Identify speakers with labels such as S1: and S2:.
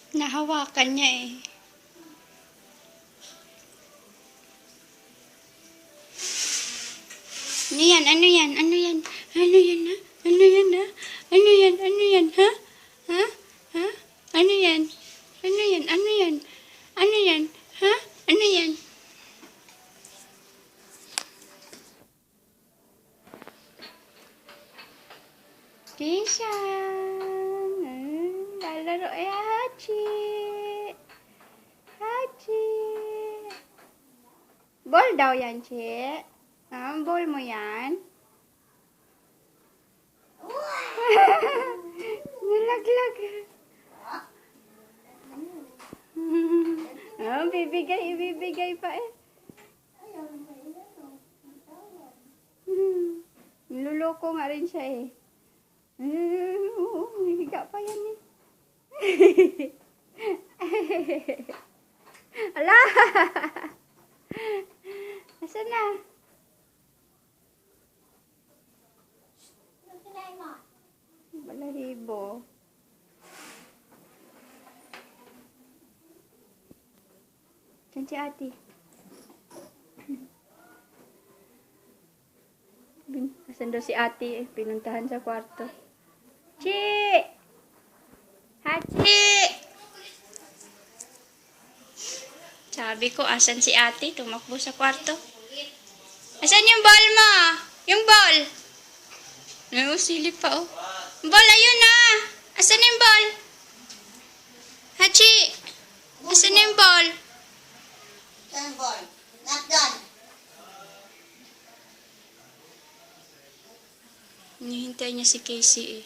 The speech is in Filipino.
S1: Nahawakan niya eh. Ano yan? Ano yan? Ano yan? Ano yan ha? Ano yan ha? Ano yan? Ano yan ha? Ha? Ha? Ano yan? Ano yan? Ano yan? Ano yan? Ha? Ano yan? Kishan! Lalaro eh, Hachi! Hachi! Ball daw yan, Chi. Ball mo yan. Nalaglag. Ibibigay pa eh. Niluloko nga rin siya eh. Higa pa yan eh. Ala! Asan na? Balahibo. Saan si ate? Asan daw si ate eh? Pinuntahan sa kwarto. Chi! Hachi! Sabi ko, asan si ate? Tumakbo sa kwarto. Asan yung ball mo? Yung ball! Ay, silip pa oh. Ball, ayun na! Asan yung ball? Hachi! Asan yung ball?
S2: Saan ball? Not done.
S1: Hinihintay niya si Casey eh.